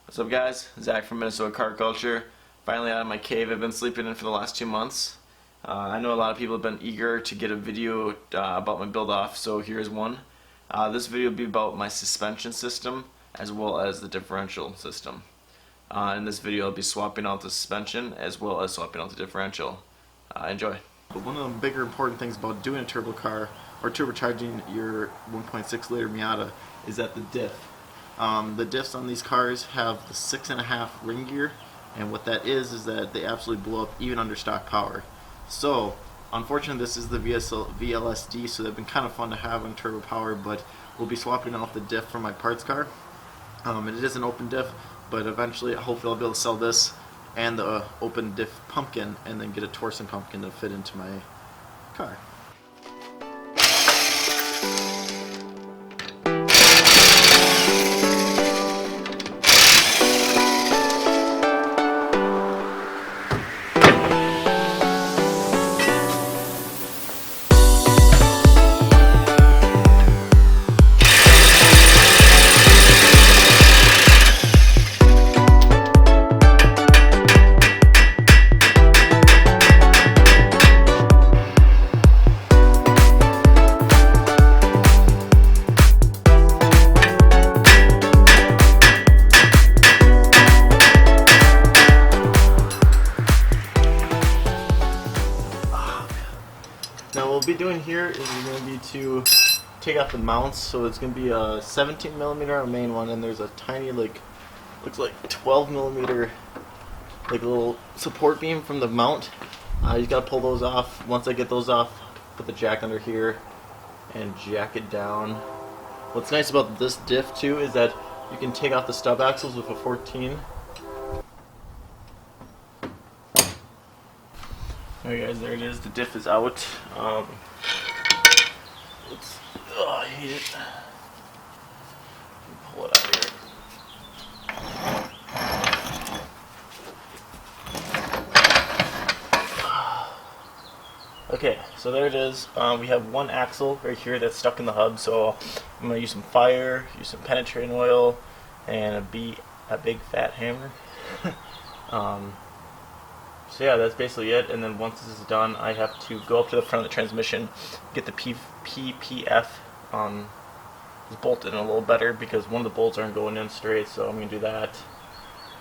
What's up, guys? Zach from Minnesota Car Culture. Finally out of my cave I've been sleeping in for the last 2 months. I know a lot of people have been eager to get a video about my build off, so here's one. This video will be about my suspension system as well as the differential system. In this video I'll be swapping out the suspension as well as swapping out the differential. Enjoy. But one of the bigger important things about doing a turbo car or turbocharging your 1.6 liter Miata is that the diff. The diffs on these cars have the 6.5 ring gear, and what that is that they absolutely blow up even under stock power. So unfortunately this is the VLSD, so they've been kind of fun to have on turbo power, but we'll be swapping out the diff from my parts car. It is an open diff, but eventually hopefully I'll be able to sell this and the open diff pumpkin and then get a Torsen pumpkin to fit into my car. Now what we'll be doing here is we're going to be to take out the mounts. So it's going to be a 17mm on the main one, and there's a tiny, looks like 12mm, like a little support beam from the mount. You just got to pull those off. Once I get those off, put the jack under here and jack it down. What's nice about this diff too is that you can take out the stub axles with a 14. Alright guys, there it is. The diff is out. I hate it. Pull it out of here. Okay, so there it is. We have one axle right here that's stuck in the hub, so I'm going to use some fire, use some penetrating oil, and a big fat hammer. So yeah, that's basically it, and then once this is done, I have to go up to the front of the transmission, get the PPF bolted in a little better because one of the bolts aren't going in straight, so I'm going to do that.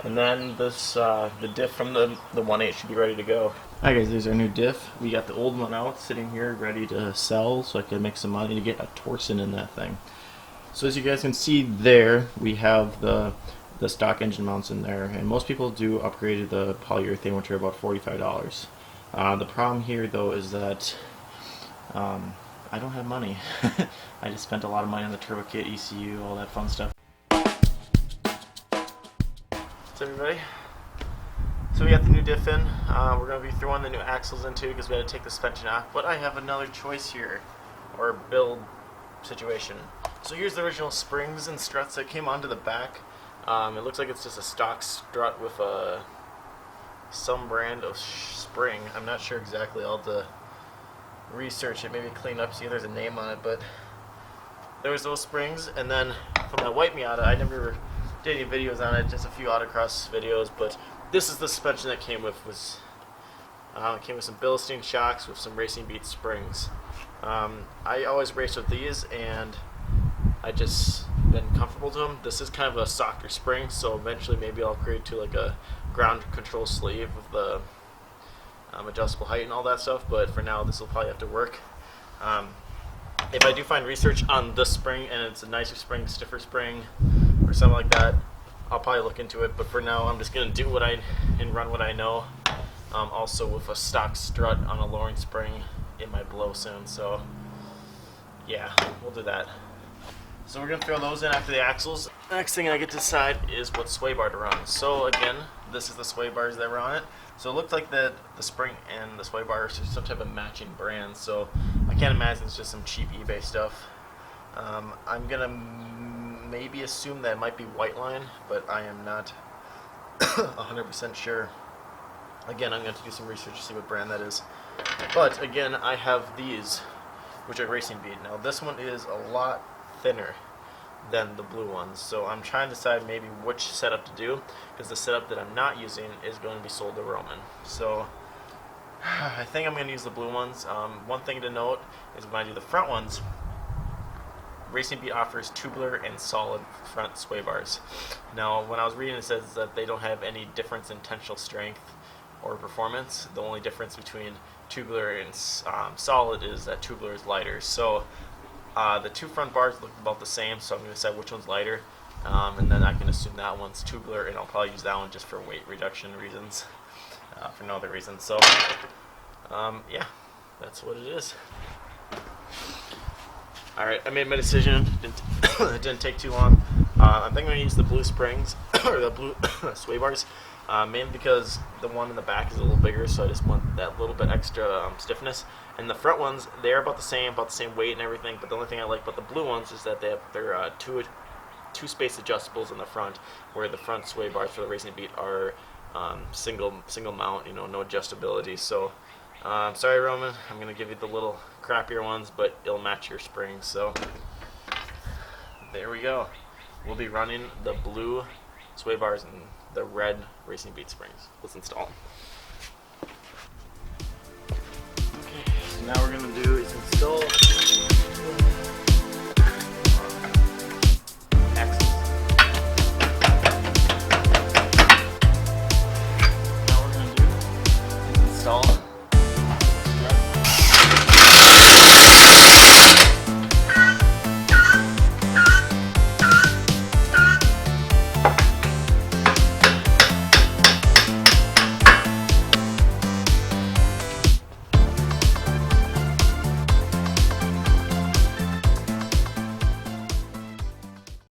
And then this the diff from the 1.8 should be ready to go. Alright guys, there's our new diff. We got the old one out, sitting here, ready to sell, so I can make some money to get a Torsen in that thing. So as you guys can see there, we have the stock engine mounts in there, and most people do upgrade the polyurethane, which are about $45. The problem here though is that I don't have money. I just spent a lot of money on the turbo kit, ECU, all that fun stuff. What's up everybody? So we got the new diff in. We're going to be throwing the new axles in too because we had to take the suspension off, but I have another choice here, or build situation. So here's the original springs and struts that came onto the back. It looks like it's just a stock strut with some brand of spring. I'm not sure exactly. I'll have to research it, maybe clean up, see if there's a name on it. But there was those springs, and then from that white Miata, I never did any videos on it, just a few autocross videos. But this is the suspension that came with. It came with some Bilstein shocks with some Racing Beat springs. I always race with these, and I just been comfortable to them. This is kind of a softer spring, so eventually maybe I'll create to like a ground control sleeve with the adjustable height and all that stuff, but for now this will probably have to work. If I do find research on this spring and it's a nicer spring, stiffer spring, or something like that, I'll probably look into it, but for now I'm just going to do run what I know, also with a stock strut on a lowering spring in my blow soon, so yeah, we'll do that. So we're going to throw those in after the axles. The next thing I get to decide is what sway bar to run. So again, this is the sway bars that were on it. So it looked like the spring and the sway bar are some type of matching brand. So I can't imagine it's just some cheap eBay stuff. I'm going to maybe assume that it might be White Line, but I am not 100% sure. Again, I'm going to have to do some research to see what brand that is. But again, I have these, which are Racing Beat. Now this one is a lot thinner. than the blue ones. So I'm trying to decide maybe which setup to do, because the setup that I'm not using is going to be sold to Roman. So I think I'm going to use the blue ones. One thing to note is when I do the front ones, Racing Beat offers tubular and solid front sway bars. Now, when I was reading, it says that they don't have any difference in tensile strength or performance. The only difference between tubular and solid is that tubular is lighter. So the two front bars look about the same, so I'm going to decide which one's lighter, and then I can assume that one's tubular, and I'll probably use that one just for weight reduction reasons, for no other reason. So yeah, that's what it is. Alright, I made my decision. It didn't take too long. I think I'm going to use the blue springs, or the blue sway bars, mainly because the one in the back is a little bigger, so I just want that little bit extra stiffness. And the front ones, they're about the same weight and everything, but the only thing I like about the blue ones is that they have their two space adjustables in the front, where the front sway bars for the Racing Beat are single mount, no adjustability. So sorry, Roman, I'm going to give you the little crappier ones, but it'll match your springs. So there we go. We'll be running the blue sway bars and the red Racing Beat springs. Let's install them. Okay, so now we're going to do is install